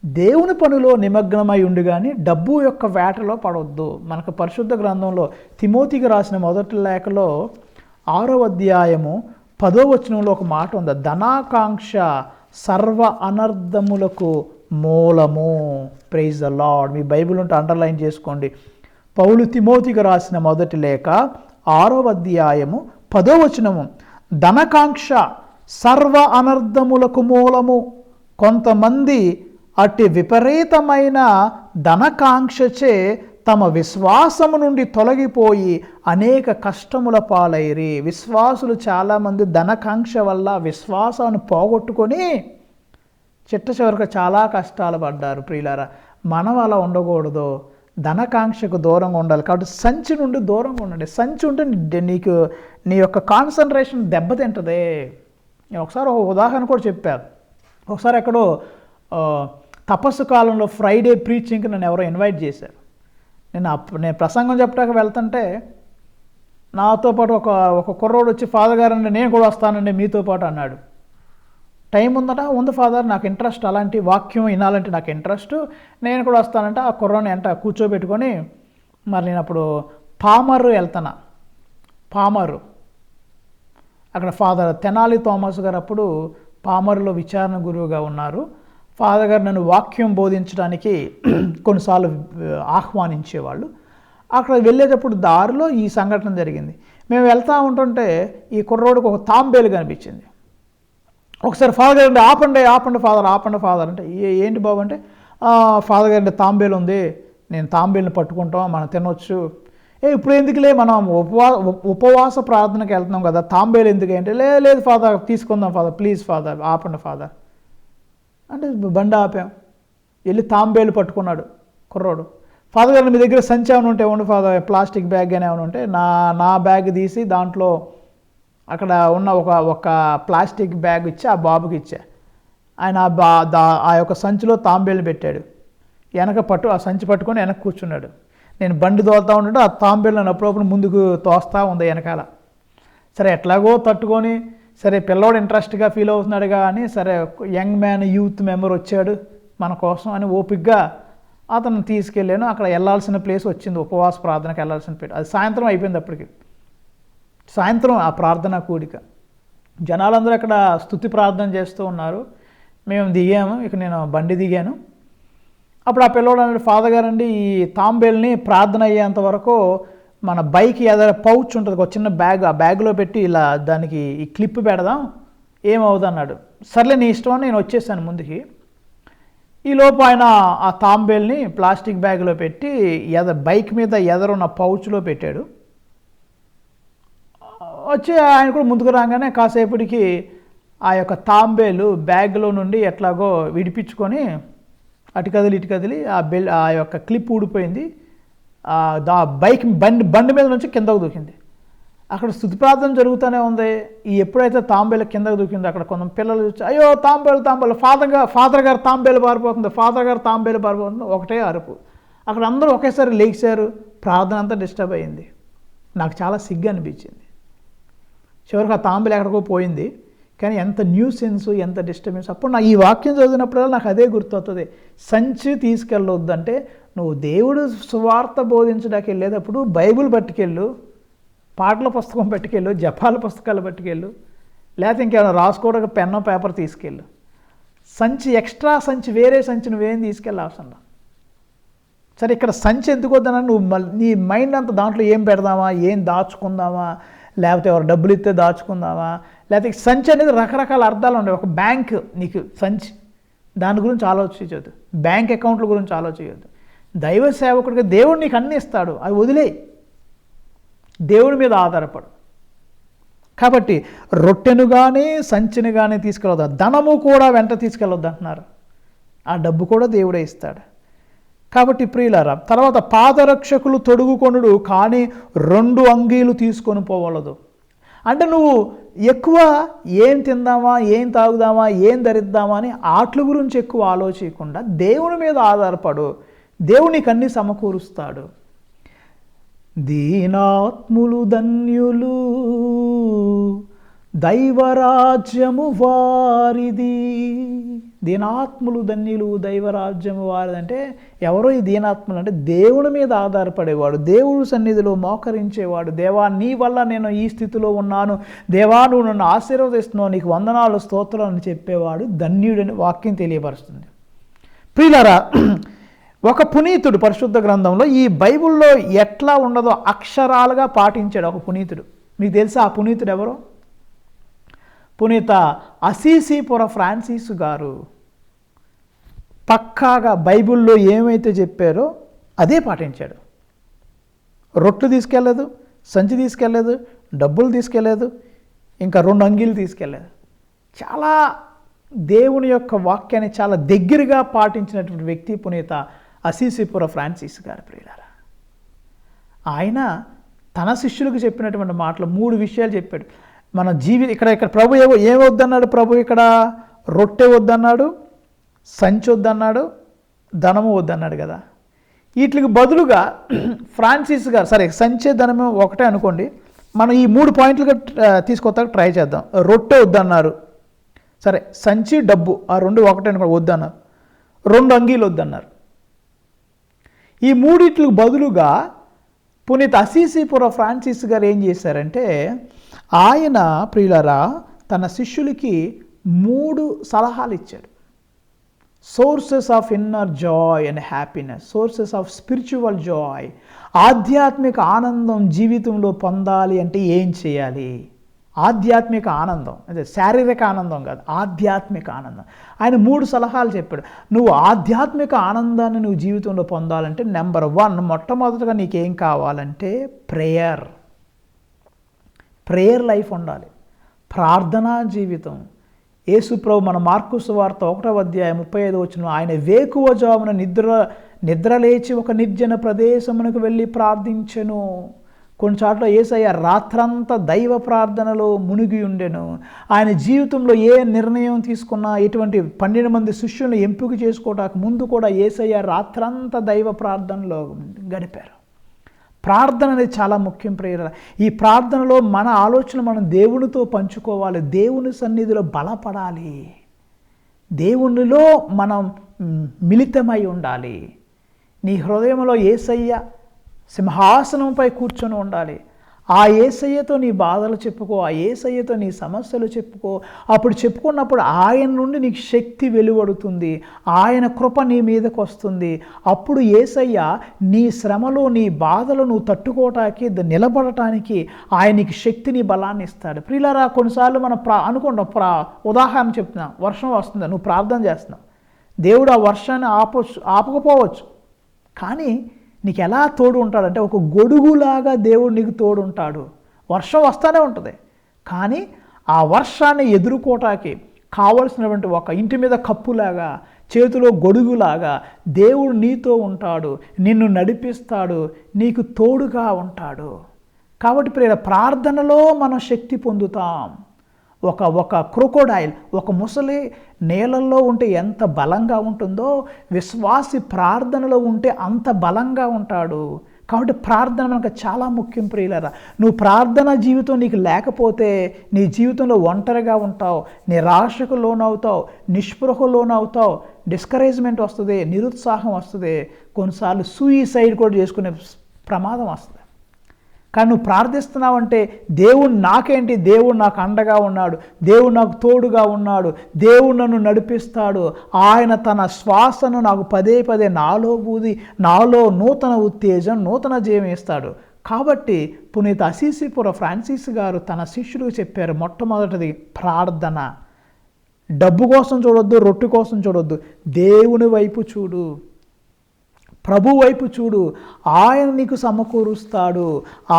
దేవుని పనిలో నిమగ్నమై ఉండి కానీ డబ్బు యొక్క వేటలో పడవద్దు. మనకు పరిశుద్ధ గ్రంథంలో తిమోతికి రాసిన మొదటి లేఖలో 6వ అధ్యాయము 10వ వచనంలో ఒక మాట ఉంది, ధనాకాంక్ష సర్వ అనర్థములకు మూలము. Praise the lord. మీ బైబిల్ ఉంటే అండర్లైన్ చేసుకోండి. పౌలు తిమోతికి రాసిన మొదటి లేఖ 6వ అధ్యాయము 10వ వచనము, ధనకాంక్ష సర్వ అనర్థములకు మూలము. కొంతమంది అట్టి విపరీతమైన ధనకాంక్షచే తమ విశ్వాసము నుండి తొలగిపోయి అనేక కష్టముల పాలైరి. విశ్వాసులు చాలామంది ధనకాంక్ష వల్ల విశ్వాసాన్ని పోగొట్టుకొని చిట్ట చివరికి చాలా కష్టాలు పడ్డారు. ప్రియులారా, మనం అలా ఉండకూడదు. ధనకాంక్షకు దూరంగా ఉండాలి. కాబట్టి సంచి నుండి దూరంగా ఉండండి. సంచి ఉంటే నీకు నీ యొక్క కాన్సన్ట్రేషన్ దెబ్బతింటుంది. నేను ఒకసారి ఒక ఉదాహరణ కూడా చెప్పాను. ఒకసారి ఎక్కడో తపస్సు కాలంలో ఫ్రైడే ప్రీచింగ్కి నన్ను ఎవరో ఇన్వైట్ చేశారు. నేను ప్రసంగం చెప్పడానికి వెళ్తుంటే నాతో పాటు ఒక కుర్రోడు వచ్చి, ఫాదర్ గారు అండి నేను కూడా వస్తానండి మీతో పాటు అన్నాడు. టైం ఉందట. ఉంది ఫాదర్, నాకు ఇంట్రెస్ట్, అలాంటి వాక్యం వినాలంటే నాకు ఇంట్రెస్ట్, నేను కూడా వస్తానంటే ఆ కుర్రోని ఎంట కూర్చోబెట్టుకొని, మరి నేను అప్పుడు పామరు వెళ్తాను. పామరు అక్కడ ఫాదర్ తెనాలి థామస్ గారు అప్పుడు పామరులో విచారణ గురువుగా ఉన్నారు. ఫాదర్ గారు నన్ను వాక్యం బోధించడానికి కొన్నిసార్లు ఆహ్వానించేవాళ్ళు. అక్కడ వెళ్ళేటప్పుడు దారిలో ఈ సంఘటన జరిగింది. మేము వెళ్తూ ఉంటుంటే ఈ కుర్రోడికి ఒక తాంబేలు కనిపించింది. ఒకసారి ఫాదర్ గారు ఆపండి ఆపండి ఫాదర్, ఆపండి ఫాదర్ అంటే, ఏంటి బాబు అంటే, ఫాదర్ గారి తాంబేలు ఉంది, నేను తాంబేలుని పట్టుకుంటాం, మనం తినొచ్చు. ఇప్పుడు ఎందుకులే, మనం ఉపవాస ప్రార్థనకి వెళ్తున్నాం కదా, తాంబేలు ఎందుకు అంటే, లేదు ఫాదర్ తీసుకుందాం ఫాదర్, ప్లీజ్ ఫాదర్ ఆపండి ఫాదర్ అంటే బండి ఆపాం. వెళ్ళి తాంబేలు పట్టుకున్నాడు కుర్రోడు. ఫాదర్ గారు మీ దగ్గర సంచి ఏమైనా ఉంటే ఇవ్వండి ఫాదర్, ప్లాస్టిక్ బ్యాగ్ అని ఏమైనా ఉంటే నా బ్యాగ్ తీసి దాంట్లో అక్కడ ఉన్న ఒక ప్లాస్టిక్ బ్యాగ్ ఇచ్చి ఆ బాబుకి ఇచ్చా. ఆయన ఆ యొక్క సంచిలో తాంబేలు పెట్టాడు. ఆ సంచి పట్టుకొని వెనక కూర్చున్నాడు. నేను బండి తోలుతూ ఉంటుంటే ఆ తాంబేలు నన్ను అప్పుడప్పుడు ముందుకు తోస్తూ ఉంది వెనకాల. సరే ఎట్లాగో తట్టుకొని, సరే పిల్లోడు ఇంట్రెస్ట్గా ఫీల్ అవుతున్నాడుగా అని, సరే యంగ్ మ్యాన్ యూత్ మెంబర్ వచ్చాడు మన కోసం అని ఓపిక్గా అతను తీసుకెళ్ళాను. అక్కడ వెళ్ళాల్సిన ప్లేస్ వచ్చింది, ఉపవాస ప్రార్థనకి వెళ్ళాల్సిన ప్లేస్. అది సాయంత్రం అయిపోయింది. అప్పటికి సాయంత్రం ఆ ప్రార్థన కూడిక, జనాలందరూ అక్కడ స్తుతి ప్రార్థన చేస్తూ ఉన్నారు. మేము దిగాము. ఇక నేను బండి దిగాను. అప్పుడు ఆ పిల్లోడు అన్నాడు, ఫాదర్ గారండి ఈ తాంబేల్ని ప్రార్థన అయ్యేంత వరకు మన బైక్ ఏదైనా పౌచ్ ఉంటుంది, ఒక చిన్న బ్యాగ్, ఆ బ్యాగ్లో పెట్టి ఇలా దానికి ఈ క్లిప్ పెడదాం, ఏమవుదు అన్నాడు. సర్లే నీ ఇష్టం అని నేను వచ్చేసాను ముందుకి. ఈలోపు ఆయన ఆ తాంబేల్ని ప్లాస్టిక్ బ్యాగ్లో పెట్టి బైక్ మీద ఎదరున్న పౌచ్లో పెట్టాడు. వచ్చి ఆయన కూడా ముందుకు రాగానే కాసేపటికి ఆ యొక్క తాంబేలు బ్యాగ్లో నుండి ఎట్లాగో విడిపించుకొని అటు కదిలి ఆ యొక్క క్లిప్ ఊడిపోయింది. బైక్ బండి మీద నుంచి కిందకు దూకింది. అక్కడ స్తుతి ప్రార్థన జరుగుతూనే ఉంది. ఎప్పుడైతే తాంబేలు కిందకు దూకిందో అక్కడ కొంత పిల్లలు చూసి, అయ్యో తాంబేలు ఫాదర్ గారు తాంబేలు పారిపోతుంది, ఫాదర్ గారు తాంబేలు పారిపోతుంది, ఒకటే అరుపు. అక్కడ అందరూ ఒకేసారి లేచారు. ప్రార్థన అంతా డిస్టర్బ్ అయింది. నాకు చాలా సిగ్గు అనిపించింది. చివరికి ఆ తాంబేలు ఎక్కడికో పోయింది. కానీ ఎంత న్యూసెన్స్, ఎంత డిస్టర్బెన్స్. అప్పుడు నాకు ఈ వాక్యం చదివినప్పుడల్లా నాకు అదే గుర్తొస్తుంది. సంచి తీసుకెళ్ళొద్దంటే, నువ్వు దేవుడు సువార్త బోధించడానికి వెళ్ళేటప్పుడు బైబిల్ పట్టుకెళ్ళు, పాటల పుస్తకం పట్టుకెళ్ళు, జపాల పుస్తకాలు పట్టుకెళ్ళు, లేకపోతే ఇంకేమైనా రాసుకోవడానికి పెన్ను పేపర్ తీసుకెళ్ళు. సంచి ఎక్స్ట్రా సంచి, వేరే సంచి నువ్వేం తీసుకెళ్ళి అవసరం. సరే ఇక్కడ సంచి ఎందుకు వద్దన్నా, నువ్వు నీ మైండ్ అంతా దాంట్లో ఏం పెడదామా, ఏం దాచుకుందామా, లేకపోతే ఎవరు డబ్బులు ఇస్తే దాచుకుందామా, లేకపోతే సంచి అనేది రకరకాల అర్థాలు ఉంటాయి. ఒక బ్యాంక్ నీకు సంచి, దాని గురించి ఆలోచించవద్దు. బ్యాంక్ అకౌంట్ల గురించి ఆలోచించవద్దు. దైవ సేవకుడిగా దేవుడు నీకు అన్నీ ఇస్తాడు, అవి వదిలే, దేవుడి మీద ఆధారపడు. కాబట్టి రొట్టెను కానీ సంచిని కానీ తీసుకెళ్ళొద్దు, ధనము కూడా వెంట తీసుకెళ్ళొద్దు అంటున్నారు. ఆ డబ్బు కూడా దేవుడే ఇస్తాడు. కాబట్టి ప్రియులారా, తర్వాత పాదరక్షకులు తొడుగుకొనుడు కానీ 2 అంగీలు తీసుకొని పోవలదు. అంటే నువ్వు ఎక్కువ ఏం తిందామా, ఏం తాగుదామా, ఏం ధరిద్దామా అని ఆటల గురించి ఎక్కువ ఆలోచించకుండా దేవుని మీద ఆధారపడు. దేవుడు నీకు అన్నీ సమకూరుస్తాడు. దీనాత్ములు ధన్యులు, దైవరాజ్యము వారిది. దీనాత్ములు ధన్యులు, దైవరాజ్యము వారిది. అంటే ఎవరో ఈ దీనాత్ములు అంటే దేవుని మీద ఆధారపడేవాడు, దేవుడు సన్నిధిలో మోకరించేవాడు. దేవా నీ వల్ల నేను ఈ స్థితిలో ఉన్నాను, దేవా నువ్వు నన్ను ఆశీర్వదిస్తున్నావు, నీకు వందనాలు స్తోత్రాలు అని చెప్పేవాడు ధన్యుడని వాక్యం తెలియపరుస్తుంది. ప్రియులారా, ఒక పునీతుడు పరిశుద్ధ గ్రంథంలో ఈ బైబిల్లో ఎట్లా ఉండదో అక్షరాలుగా పాటించాడు ఒక పునీతుడు. మీకు తెలుసా ఆ పునీతుడు ఎవరో? పునీత అసీసీపుర ఫ్రాన్సిస్ గారు. పక్కాగా బైబిల్లో ఏమైతే చెప్పారో అదే పాటించాడు. రొట్లు తీసుకెళ్ళలేదు, సంచి తీసుకెళ్ళలేదు, డబ్బులు తీసుకెళ్ళలేదు, ఇంకా 2 అంగీలు తీసుకెళ్ళలేదు. చాలా దేవుని యొక్క వాక్యాన్ని చాలా దగ్గరగా పాటించినటువంటి వ్యక్తి పునీత అసీసీపుర ఫ్రాన్సిస్ గారు. ప్రియులారా, ఆయన తన శిష్యులకు చెప్పినటువంటి మాటలు 3 విషయాలు చెప్పాడు. మన ఇక్కడ ప్రభు ఏమొద్దన్నాడు? ప్రభు ఇక్కడ రొట్టె వద్దన్నాడు, సంచి వద్దన్నాడు, ధనము వద్దన్నాడు కదా. వీటికి బదులుగా ఫ్రాన్సిస్ గారు, సరే సంచి ధనము ఒకటే అనుకోండి, మనం ఈ 3 పాయింట్లుగా తీసుకొస్తాక ట్రై చేద్దాం. రొట్టె వద్దన్నారు, సరే సంచి డబ్బు ఆ 2 ఒకటే అనుకోండి, వద్దన్నారు. 2 అంగీలు వద్దన్నారు. ఈ 3 బదులుగా పునీత అసీసీపుర ఫ్రాన్సిస్ గారు ఏం చేశారంటే, ఆయన ప్రియులారా తన శిష్యులకి 3 సలహాలు ఇచ్చాడు. Sources of inner Joy and happiness, sources of spiritual Joy. ఆధ్యాత్మిక ఆనందం జీవితంలో పొందాలి అంటే ఏం చేయాలి? ఆధ్యాత్మిక ఆనందం, అదే శారీరక ఆనందం కాదు, ఆధ్యాత్మిక ఆనందం. ఆయన 3 సలహాలు చెప్పాడు. నువ్వు ఆధ్యాత్మిక ఆనందాన్ని నువ్వు జీవితంలో పొందాలంటే నెంబర్ 1, మొట్టమొదటిగా నీకేం కావాలంటే ప్రేయర్ లైఫ్ ఉండాలి, ప్రార్థనా జీవితం. యేసుప్రభు మన మార్కు సువార్త 1వ అధ్యాయం 35వ వచనం, ఆయన వేకువజామున నిద్ర లేచి ఒక నిర్జన ప్రదేశమునకు వెళ్ళి ప్రార్థించెను. కొన్నిసార్లు యేసయ్య రాత్రంతా దైవ ప్రార్థనలో మునిగి ఉండెను. ఆయన జీవితంలో ఏ నిర్ణయం తీసుకున్నా, ఎటువంటి 12 మంది శిష్యులను ఎంపిక చేసుకోవడానికి ముందు కూడా యేసయ్య రాత్రంతా దైవ ప్రార్థనలో గడిపారు. ప్రార్థన అనేది చాలా ముఖ్యం ప్రియులారా. ఈ ప్రార్థనలో మన ఆలోచన మనం దేవునితో పంచుకోవాలి, దేవుని సన్నిధిలో బలపడాలి, దేవునిలో మనం మిళితమై ఉండాలి. నీ హృదయంలో యేసయ్య సింహాసనంపై కూర్చొని ఉండాలి. ఆ యేసయ్యతో నీ బాధలు చెప్పుకో, ఆ యేసయ్యతో నీ సమస్యలు చెప్పుకో. అప్పుడు చెప్పుకున్నప్పుడు ఆయన నుండి నీకు శక్తి వెలువడుతుంది, ఆయన కృప నీ మీదకు వస్తుంది. అప్పుడు యేసయ్య నీ శ్రమలో నీ బాధలు నువ్వు తట్టుకోవటానికి, నిలబడటానికి ఆయన నీకు శక్తిని, బలాన్ని ఇస్తాడు. ప్రియులారా, కొన్నిసార్లు మనం అనుకుంటాం, ఉదాహరణ చెప్తున్నా, వర్షం వస్తుందా, నువ్వు ప్రార్థన చేస్తున్నావు, దేవుడు ఆ వర్షాన్ని ఆపకపోవచ్చు, కానీ నీకు ఎలా తోడు ఉంటాడంటే ఒక గొడుగులాగా దేవుడు నీకు తోడు ఉంటాడు. వర్షం వస్తూనే ఉంటుంది, కానీ ఆ వర్షాన్ని ఎదుర్కోవటానికి కావలసినటువంటి ఒక ఇంటి మీద కప్పులాగా, చేతిలో గొడుగులాగా దేవుడు నీతో ఉంటాడు, నిన్ను నడిపిస్తాడు, నీకు తోడుగా ఉంటాడు. కాబట్టి ప్రియ ప్రార్థనలో మనం శక్తి పొందుతాం. ఒక క్రొకోడైల్, ఒక ముసలి నేలల్లో ఉంటే ఎంత బలంగా ఉంటుందో, విశ్వాసి ప్రార్థనలో ఉంటే అంత బలంగా ఉంటాడు. కాబట్టి ప్రార్థన మనకు చాలా ముఖ్యం ప్రియులారా. నువ్వు ప్రార్థన జీవితం నీకు లేకపోతే నీ జీవితంలో ఒంటరిగా ఉంటావు, నిరాశకు లోనవుతావు, నిస్పృహకు లోనవుతావు, డిస్కరేజ్మెంట్ వస్తుంది, నిరుత్సాహం వస్తుంది, కొన్నిసార్లు సూయిసైడ్ కూడా చేసుకునే ప్రమాదం వస్తుంది. కానీ నువ్వు ప్రార్థిస్తున్నావంటే దేవుడు నాకేంటి, దేవుడు నాకు అండగా ఉన్నాడు, దేవుడు నాకు తోడుగా ఉన్నాడు, దేవుడు నన్ను నడిపిస్తాడు, ఆయన తన శ్వాసను నాకు పదే నాలో ఊది నాలో నూతన ఉత్తేజం, నూతన జీవం ఇస్తాడు. కాబట్టి పునీత అసీసీపుర ఫ్రాన్సిస్ గారు తన శిష్యులకు చెప్పారు, మొట్టమొదటిది ప్రార్థన. డబ్బు కోసం చూడొద్దు, రొట్టె కోసం చూడొద్దు, దేవుని వైపు చూడు, ప్రభు వైపు చూడు, ఆయన నీకు సమకూరుస్తాడు,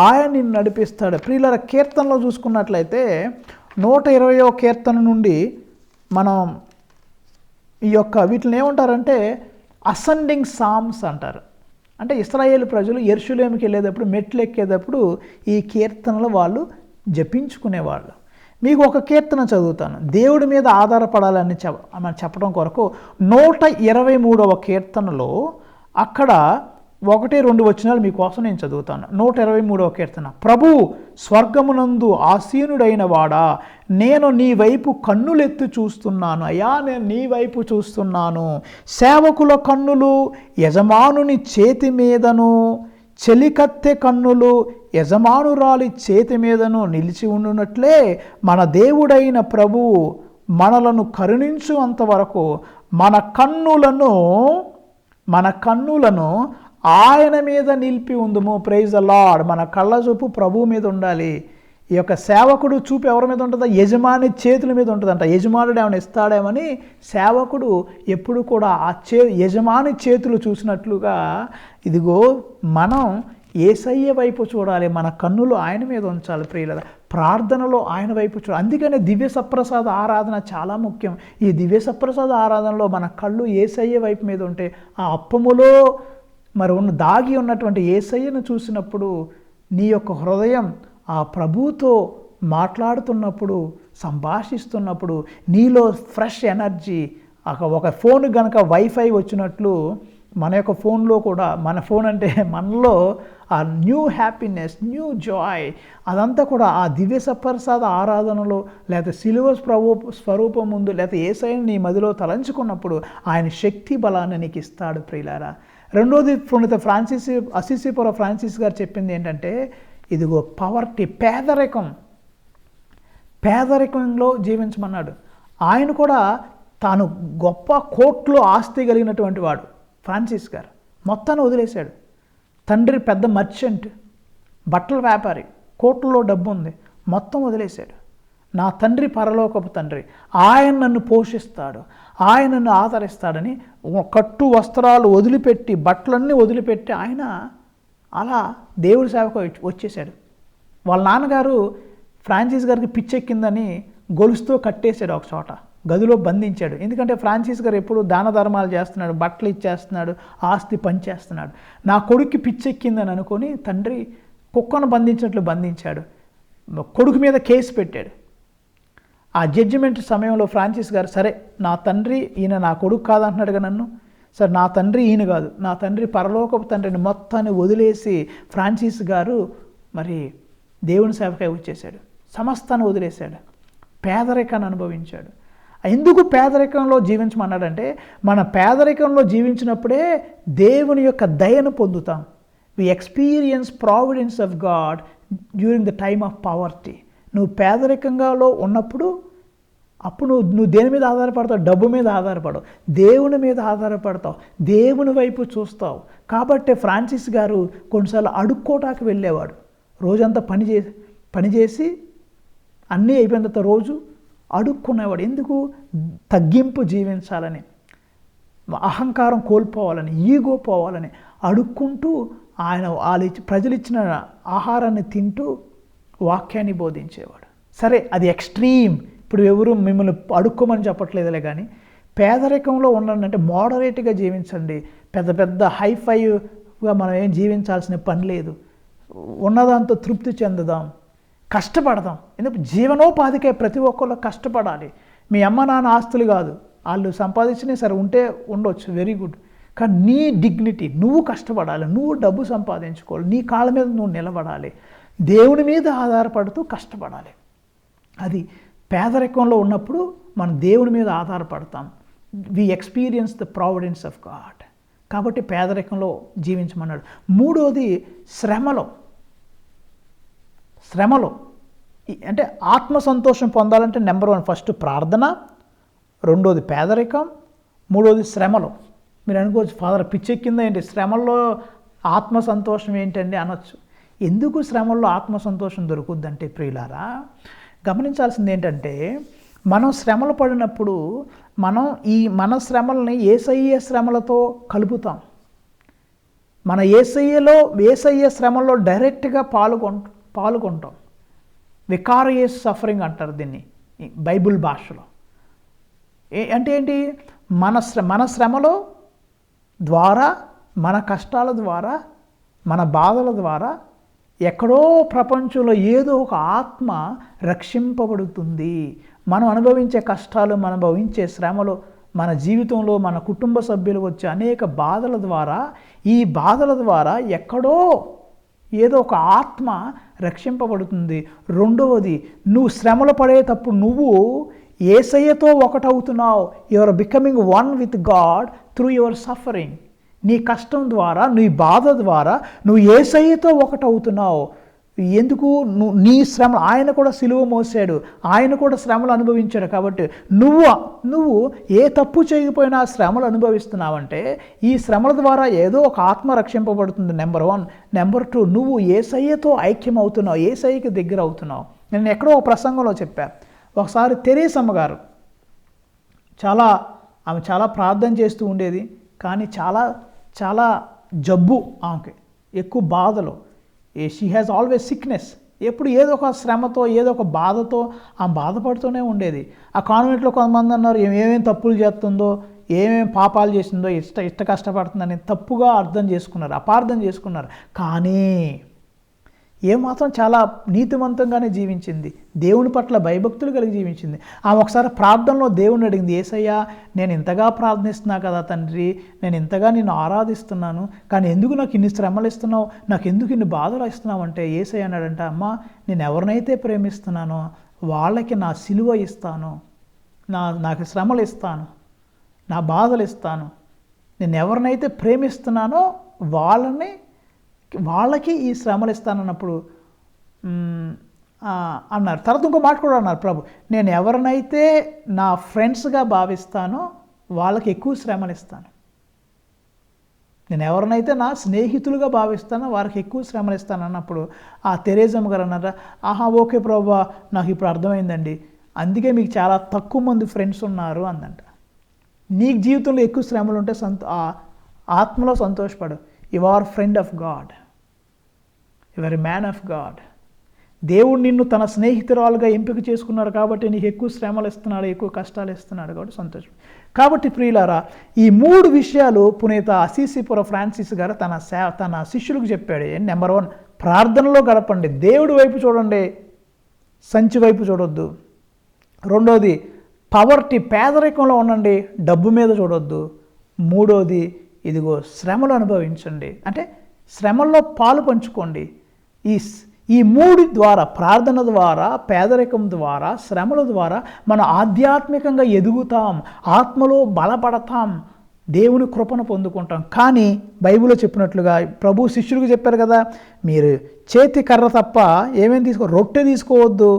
ఆయన నిన్ను నడిపిస్తాడు. ప్రియులారా, కీర్తనలో చూసుకున్నట్లయితే 120వ కీర్తన నుండి మనం ఈ యొక్క వీటిని ఏమంటారంటే అసెండింగ్ సామ్స్ అంటారు. అంటే ఇశ్రాయేలు ప్రజలు యెరూషలేముకి వెళ్ళేటప్పుడు, మెట్లు ఎక్కేటప్పుడు ఈ కీర్తనలు వాళ్ళు జపించుకునేవాళ్ళు. మీకు ఒక కీర్తన చదువుతాను, దేవుడి మీద ఆధారపడాలని చెప్పడం కొరకు. 123వ కీర్తనలో అక్కడ 1-2 వచనాలు మీకోసం నేను చదువుతాను. 123వ కీర్తన. ప్రభు స్వర్గమునందు ఆసీనుడైన వాడా, నేను నీ వైపు కన్నులెత్తి చూస్తున్నాను. అయ్యా, నేను నీ వైపు చూస్తున్నాను. సేవకుల కన్నులు యజమానుని చేతి మీదను, చెలికత్తె కన్నులు యజమానురాలి చేతి మీదను నిలిచి ఉండునట్లే మన దేవుడైన ప్రభువు మనలను కరుణించు అంతవరకు మన కన్నులను మన కన్నులను ఆయన మీద నిలిపి ఉందుము. Praise the lord. మన కళ్ళ చూపు ప్రభువు మీద ఉండాలి. ఈ యొక్క సేవకుడు చూపు ఎవరి మీద ఉంటుందా? యజమాని చేతుల మీద ఉంటుందంట. యజమానుడు ఏమైనా ఇస్తాడేమని సేవకుడు ఎప్పుడు కూడా ఆ యజమాని చేతులు చూసినట్లుగా ఇదిగో మనం యేసయ్య వైపు చూడాలి. మన కన్నులు ఆయన మీద ఉంచాలి ప్రియులారా. ప్రార్థనలో ఆయన వైపు చూడాలి. అందుకనే దివ్య సప్రసాద ఆరాధన చాలా ముఖ్యం. ఈ దివ్య సప్రసాద ఆరాధనలో మన కళ్ళు యేసయ్య వైపు మీద ఉంటే ఆ అప్పములో మరి దాగి ఉన్నటువంటి యేసయ్యను చూసినప్పుడు నీ యొక్క హృదయం ఆ ప్రభువుతో మాట్లాడుతున్నప్పుడు, సంభాషిస్తున్నప్పుడు నీలో ఫ్రెష్ ఎనర్జీ, ఒక ఫోన్ కనుక వైఫై వచ్చినట్లు మన యొక్క ఫోన్లో కూడా, మన ఫోన్ అంటే మనలో ఆ న్యూ హ్యాపీనెస్, న్యూ జాయ్ అదంతా కూడా ఆ దివ్య సప్రసాద ఆరాధనలో లేకపోతే శిలువ స్వరూపం ముందు లేకపోతే యేసయ్యను నీ మదిలో తలంచుకున్నప్పుడు ఆయన శక్తి బలాన్ని నీకు ఇస్తాడు ప్రియులారా. రెండోది పునీత అసిసిపుర ఫ్రాన్సిస్ గారు చెప్పింది ఏంటంటే, ఇదిగో పవర్టీ, పేదరికంలో జీవించమన్నాడు. ఆయన కూడా తాను గొప్ప కోట్లు ఆస్తి కలిగినటువంటి వాడు ఫ్రాన్సిస్ గారు. మొత్తాన్ని వదిలేశాడు. తండ్రి పెద్ద మర్చెంట్, బట్టల వ్యాపారి, కోట్లలో డబ్బు ఉంది, మొత్తం వదిలేశాడు. నా తండ్రి పరలోకపు తండ్రి, ఆయన నన్ను పోషిస్తాడు, ఆయన నన్ను ఆదరిస్తాడని కట్టు వస్త్రాలు వదిలిపెట్టి, బట్టలన్నీ వదిలిపెట్టి ఆయన అలా దేవుడి సేవకు వచ్చేసాడు. వాళ్ళ నాన్నగారు ఫ్రాన్సిస్ గారికి పిచ్చెక్కిందని గొలుసుతో కట్టేశాడు, ఒక చోట గదిలో బంధించాడు. ఎందుకంటే ఫ్రాన్సిస్ గారు ఎప్పుడు దాన ధర్మాలు చేస్తున్నాడు, బట్టలు ఇచ్చేస్తున్నాడు, ఆస్తి పంచేస్తున్నాడు. నా కొడుక్కి పిచ్చెక్కిందని అనుకొని తండ్రి కుక్కను బంధించినట్లు బంధించాడు. కొడుకు మీద కేసు పెట్టాడు. ఆ జడ్జిమెంట్ సమయంలో ఫ్రాన్సిస్ గారు, సరే నా తండ్రి ఈయన నా కొడుకు కాదంటున్నాడుగా నన్ను, సరే నా తండ్రి ఈయన కాదు, నా తండ్రి పరలోకపు తండ్రిని మొత్తాన్ని వదిలేసి ఫ్రాన్సిస్ గారు మరి దేవుని సేవకై వచ్చేసాడు. సమస్తాన్ని వదిలేశాడు, పేదరికాన్ని అనుభవించాడు. ఎందుకు పేదరికంలో జీవించమన్నాడంటే, మన పేదరికంలో జీవించినప్పుడే దేవుని యొక్క దయను పొందుతాం. We experience providence of God during the time of poverty. నువ్వు పేదరికంగాలో ఉన్నప్పుడు అప్పుడు నువ్వు దేని మీద ఆధారపడతావు? డబ్బు మీద ఆధారపడవు, దేవుని మీద ఆధారపడతావు, దేవుని వైపు చూస్తావు. కాబట్టి ఫ్రాన్సిస్ గారు కొన్నిసార్లు అడుక్కోటానికి వెళ్ళేవాడు. రోజంతా పనిచేసి అన్నీ అయిపోయిన తర్వాత రోజు అడుక్కునేవాడు. ఎందుకు? తగ్గింపు జీవించాలని, అహంకారం కోల్పోవాలని, ఈగో పోవాలని అడుక్కుంటూ ఆయన ప్రజలు ఇచ్చిన ఆహారాన్ని తింటూ వాక్యాన్ని బోధించేవాడు. సరే, అది ఎక్స్ట్రీమ్. ఇప్పుడు ఎవరు మిమ్మల్ని అడుక్కోమని చెప్పట్లేదులే, కానీ పేదరికంలో ఉండండి, మోడరేట్గా జీవించండి. పెద్ద హైఫైగా మనం ఏం జీవించాల్సిన పని లేదు. ఉన్నదాంతో తృప్తి చెందుదాం, కష్టపడదాం. ఎందుకంటే జీవనోపాధికే ప్రతి ఒక్కళ్ళు కష్టపడాలి. మీ అమ్మ నాన్న ఆస్తులు కాదు, వాళ్ళు సంపాదించినా సరే ఉంటే ఉండొచ్చు, వెరీ గుడ్. కానీ నీ డిగ్నిటీ, నువ్వు కష్టపడాలి, నువ్వు డబ్బు సంపాదించుకోవాలి, నీ కాళ్ళ మీద నువ్వు నిలబడాలి, దేవుని మీద ఆధారపడుతూ కష్టపడాలి. అది పేదరికంలో ఉన్నప్పుడు మనం దేవుని మీద ఆధారపడతాం. We experience the providence of God. కాబట్టి పేదరికంలో జీవించమన్నాడు. మూడోది శ్రమలో అంటే ఆత్మ సంతోషం పొందాలంటే నెంబర్ 1 ఫస్ట్ ప్రార్థన, రెండోది పేదరికం, మూడోది శ్రమలో. మీరు అనుకోవచ్చు, ఫాదర్ పిచ్చెక్కిందా ఏంటి, శ్రమల్లో ఆత్మ సంతోషం ఏంటండి అనొచ్చు. ఎందుకు శ్రమల్లో ఆత్మ సంతోషం దొరుకుద్దంటే ప్రియులారా, గమనించాల్సింది ఏంటంటే, మనం శ్రమలు పడినప్పుడు మన శ్రమల్ని యేసయ్య శ్రమలతో కలుపుతాం. మన యేసయ్య శ్రమల్లో డైరెక్ట్గా పాల్గొంటాం. వికారియస్ సఫరింగ్ అంటారు దీన్ని బైబిల్ భాషలో. అంటే ఏంటి? మన శ్రమలో ద్వారా, మన కష్టాల ద్వారా, మన బాధల ద్వారా ఎక్కడో ప్రపంచంలో ఏదో ఒక ఆత్మ రక్షింపబడుతుంది. మనం అనుభవించే కష్టాలు, మనం అనుభవించే శ్రమలు, మన జీవితంలో మన కుటుంబ సభ్యులు వచ్చే అనేక బాధల ద్వారా, ఈ బాధల ద్వారా ఎక్కడో ఏదో ఒక ఆత్మ రక్షింపబడుతుంది. రెండవది, నువ్వు శ్రమలు పడేటప్పుడు నువ్వు యేసయ్యతో ఒకటవుతున్నావు. You are becoming one with God through your suffering. నీ కష్టం ద్వారా, నీ బాధ ద్వారా నువ్వు యేసయ్యతో ఒకటవుతున్నావు. ఎందుకు నీ శ్రమలు, ఆయన కూడా సిలువ మోసాడు, ఆయన కూడా శ్రమలు అనుభవించాడు. కాబట్టి నువ్వు ఏ తప్పు చేయకపోయినా శ్రమలు అనుభవిస్తున్నావంటే ఈ శ్రమల ద్వారా ఏదో ఒక ఆత్మ రక్షింపబడుతుంది. నెంబర్ 1. నెంబర్ 2, నువ్వు యేసయ్యతో ఐక్యం అవుతున్నావు, యేసయ్యకి దగ్గర అవుతున్నావు. నేను ఎక్కడో ఒక ప్రసంగంలో చెప్పాను. ఒకసారి తెరేసమ్మ గారు ఆమె చాలా ప్రార్థన చేస్తూ ఉండేది, కానీ చాలా జబ్బు, ఆమెకి ఎక్కువ బాధలు. She has always sickness. ఎప్పుడు ఏదో ఒక శ్రమతో ఏదో ఒక బాధతో ఆమె బాధపడుతూనే ఉండేది. ఆ కాన్వెంట్లో కొంతమంది అన్నారు ఏమేమి తప్పులు చేస్తుందో, ఏమేమి పాపాలు చేసిందో, ఇష్ట కష్టపడుతుందని తప్పుగా అర్థం చేసుకున్నారు, అపార్థం చేసుకున్నారు. కానీ ఏమాత్రం చాలా నీతివంతంగానే జీవించింది, దేవుని పట్ల భయభక్తులు కలిగి జీవించింది. ఆమె ఒకసారి ప్రార్థనలో దేవుని అడిగింది, యేసయ్యా నేను ఇంతగా ప్రార్థనిస్తున్నా కదా తండ్రి, నేను ఇంతగా నిన్ను ఆరాధిస్తున్నాను, కానీ ఎందుకు నాకు ఇన్ని శ్రమలు ఇస్తున్నావు, నాకు ఎందుకు ఇన్ని బాధలు ఇస్తున్నావు అంటే యేసయ్య అన్నాడంట, అమ్మ నేను ఎవరినైతే ప్రేమిస్తున్నానో వాళ్ళకి నా సిలువ ఇస్తాను, నాకు శ్రమలు ఇస్తాను, నా బాధలు ఇస్తాను. నేను ఎవరినైతే ప్రేమిస్తున్నానో వాళ్ళకి ఈ శ్రమలు ఇస్తానన్నప్పుడు అన్నారు. తర్వాత ఇంకో మాట కూడా అన్నారు ప్రభు, నేను ఎవరినైతే నా ఫ్రెండ్స్గా భావిస్తానో వాళ్ళకి ఎక్కువ శ్రమలు ఇస్తాను, నేను ఎవరినైతే నా స్నేహితులుగా భావిస్తానో వారికి ఎక్కువ శ్రమలు ఇస్తాను అన్నప్పుడు ఆ తెరేజమ్మ గారు అన్నారా, ఓకే ప్రభు నాకు ఇప్పుడు అర్థమైందండి, అందుకే మీకు చాలా తక్కువ మంది ఫ్రెండ్స్ ఉన్నారు అందంట. నీకు జీవితంలో ఎక్కువ శ్రమలు ఉంటే ఆత్మలో సంతోషపడు. You are friend of God, you are a man of God. దేవుడు నిన్ను తన స్నేహితురాలుగా ఎంపిక చేసుకున్నాడు కాబట్టి నీకు ఎక్కువ శ్రమలు ఇస్తున్నాడు, ఎక్కువ కష్టాలు ఇస్తున్నాడు కాబట్టి సంతోషం. కాబట్టి ప్రియులారా, ఈ 3 విషయాలు పునీత అసీసిపుర ఫ్రాన్సిస్ గారు తన శిష్యులకు చెప్పాడు. నెంబర్ 1, ప్రార్థనలో గడపండి, దేవుడి వైపు చూడండి, సంచి వైపు చూడొద్దు. 2వది, పేదరికంలో ఉండండి, డబ్బు మీద చూడొద్దు. 3వది, ఇదిగో శ్రమలు అనుభవించండి, అంటే శ్రమల్లో పాలు పంచుకోండి. ఈ 3 ద్వారా, ప్రార్థన ద్వారా, పేదరికం ద్వారా, శ్రమల ద్వారా మనం ఆధ్యాత్మికంగా ఎదుగుతాం, ఆత్మలో బలపడతాం, దేవుని కృపను పొందుకుంటాం. కానీ బైబిల్లో చెప్పినట్లుగా ప్రభు శిష్యులకు చెప్పారు కదా, మీరు చేతి కర్ర తప్ప ఏమేమి రొట్టె తీసుకోవద్దు.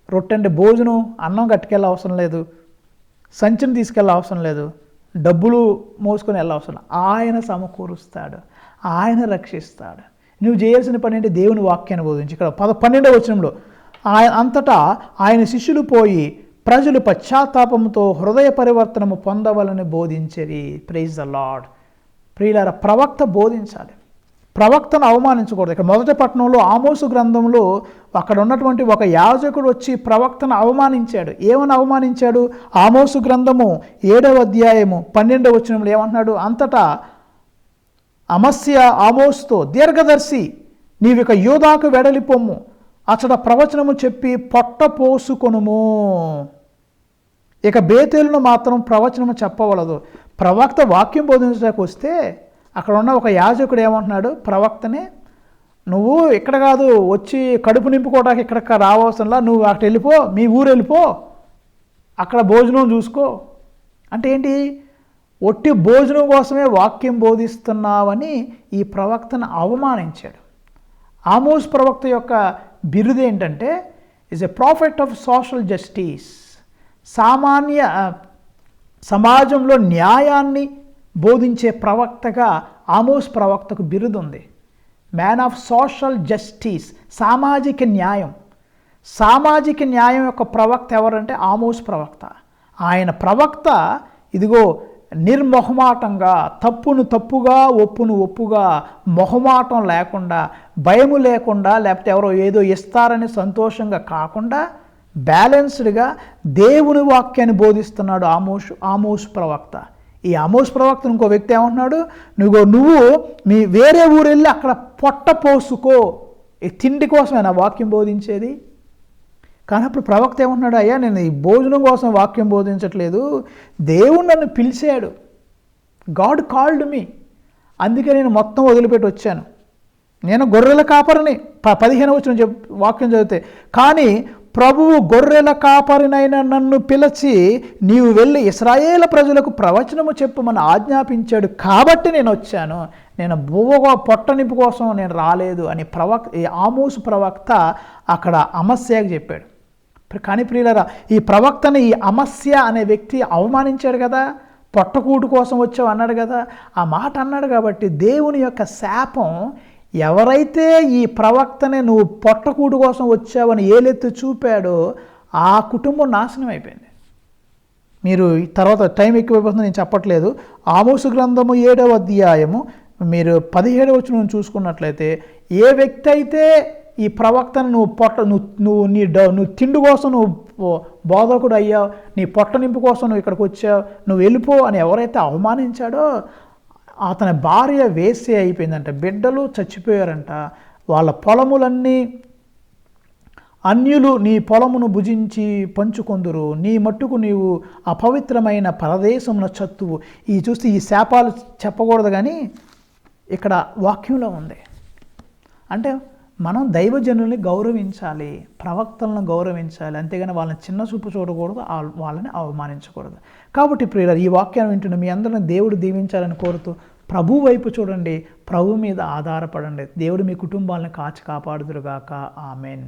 రొట్టె అంటే భోజనం, అన్నం కట్టుకెళ్ళ అవసరం లేదు, సంచిని తీసుకెళ్ళ అవసరం లేదు, డబ్బులు మోసుకొని వెళ్ళవసరం. ఆయన సమకూరుస్తాడు, ఆయన రక్షిస్తాడు. నువ్వు చేయాల్సిన పని అంటే దేవుని వాక్యాన్ని బోధించి. ఇక్కడ 12వ వచనంలో అంతటా ఆయన శిష్యులు పోయి ప్రజలు పశ్చాత్తాపంతో హృదయ పరివర్తనము పొందవలని బోధించేది. Praise the Lord. ప్రియులారా, ప్రవక్త బోధించాలి, ప్రవక్తను అవమానించకూడదు. ఇక్కడ మొదటి పట్టణంలో ఆమోసు గ్రంథంలో అక్కడ ఉన్నటువంటి ఒక యాజకుడు వచ్చి ప్రవక్తను అవమానించాడు. ఏమని అవమానించాడు? ఆమోసు గ్రంథము 7వ అధ్యాయము 12వ వచనంలో ఏమంటున్నాడు? అంతటా అమస్య ఆమోసుతో, దీర్ఘదర్శి నీవిక యూదాకు వెడలిపోమ్ము, అచ్చట ప్రవచనము చెప్పి పొట్ట పోసుకొనుము, ఇక బేతేలును మాత్రం ప్రవచనము చెప్పవలదు. ప్రవక్త వాక్యం బోధించడానికి వస్తే అక్కడ ఉన్న ఒక యాజకుడు ఏమంటున్నాడు ప్రవక్తని, నువ్వు ఇక్కడ కాదు వచ్చి కడుపు నింపుకోవడానికి ఇక్కడ రావాల్సింలా, నువ్వు అక్కడ వెళ్ళిపో, మీ ఊరు వెళ్ళిపో, అక్కడ భోజనం చూసుకో. అంటే ఏంటి? ఒట్టి భోజనం కోసమే వాక్యం బోధిస్తున్నావని ఈ ప్రవక్తను అవమానించాడు. ఆమోస్ ప్రవక్త యొక్క బిరుదు ఏంటంటే is a profit of social justice. సామాన్య సమాజంలో న్యాయాన్ని బోధించే ప్రవక్తగా ఆమోస్ ప్రవక్తకు బిరుదు ఉంది. మ్యాన్ ఆఫ్ సోషల్ జస్టిస్, సామాజిక న్యాయం. సామాజిక న్యాయం యొక్క ప్రవక్త ఎవరంటే ఆమోస్ ప్రవక్త. ఆయన ప్రవక్త ఇదిగో నిర్మొహమాటంగా, తప్పును తప్పుగా, ఒప్పును ఒప్పుగా, మొహమాటం లేకుండా, భయము లేకుండా, లేకపోతే ఎవరో ఏదో ఇస్తారని సంతోషంగా కాకుండా బ్యాలెన్స్డ్గా దేవుని వాక్యాన్ని బోధిస్తున్నాడు ఆమోస్ ప్రవక్త. ఈ ఆమోస్ ప్రవక్తను ఇంకో వ్యక్తి ఏమంటున్నాడు? నువ్వు మీ వేరే ఊరు వెళ్ళి అక్కడ పొట్ట పోసుకో, ఈ తిండి కోసమే నా వాక్యం బోధించేది. కానీ అప్పుడు ప్రవక్త ఏమంటున్నాడు? అయ్యా నేను ఈ భోజనం కోసం వాక్యం బోధించట్లేదు, దేవుడు నన్ను పిలిచాడు, గాడ్ కాల్డ్ మీ, అందుకే నేను మొత్తం వదిలిపెట్టి వచ్చాను. నేను గొర్రెల కాపరిని, 15వ వచనం వాక్యం చదివితే, కానీ ప్రభువు గొర్రెల కాపరినైన నన్ను పిలిచి నీవు వెళ్ళి ఇశ్రాయేలు ప్రజలకు ప్రవచనము చెప్పమని ఆజ్ఞాపించాడు కాబట్టి నేను వచ్చాను. నేను పొట్టనింపు కోసం నేను రాలేదు అని ఆమోసు ప్రవక్త అక్కడ అమస్యకు చెప్పాడు. కానీ ప్రియులరా, ఈ ప్రవక్తని ఈ అమస్య అనే వ్యక్తి అవమానించాడు కదా, పొట్టకూటు కోసం వచ్చావు అన్నాడు కదా, ఆ మాట అన్నాడు కాబట్టి దేవుని యొక్క శాపం ఎవరైతే ఈ ప్రవక్తని నువ్వు పొట్టకూటు కోసం వచ్చావని ఏలెత్తి చూపాడో ఆ కుటుంబం నాశనం అయిపోయింది. మీరు తర్వాత టైం ఎక్కువైపోతుంది, నేను చెప్పట్లేదు. ఆమోసు గ్రంథము 7వ అధ్యాయము మీరు 17వ వచనం చూసుకున్నట్లయితే, ఏ వ్యక్తి అయితే ఈ ప్రవక్తను నువ్వు తిండి కోసం నువ్వు బోధకుడు అయ్యావు, నీ పొట్ట నింపు కోసం నువ్వు ఇక్కడికి వచ్చావు, నువ్వు వెళ్ళిపో అని ఎవరైతే అవమానించాడో అతని భార్య వేసే అయిపోయిందంట, బిడ్డలు చచ్చిపోయారంట, వాళ్ళ పొలములన్నీ అన్యులు నీ పొలమును భుజించి పంచుకొందురు, నీ మట్టుకు నీవు అపవిత్రమైన పరదేశమున చత్తువు. ఈ చూస్తే ఈ శాపాలు చెప్పకూడదు, కానీ ఇక్కడ వాక్యంలో ఉంది. అంటే మనం దైవజనుల్ని గౌరవించాలి, ప్రవక్తలను గౌరవించాలి, అంతేగాని వాళ్ళని చిన్న చూపు చూడకూడదు, వాళ్ళని అవమానించకూడదు. కాబట్టి ప్రియులారా, ఈ వాక్యాన్ని వింటున్న మీ అందరిని దేవుడు దీవించాలని కోరుతూ ప్రభు వైపు చూడండి, ప్రభు మీద ఆధారపడండి. దేవుడు మీ కుటుంబాలను కాచి కాపాడుదురుగాక. ఆమెన్.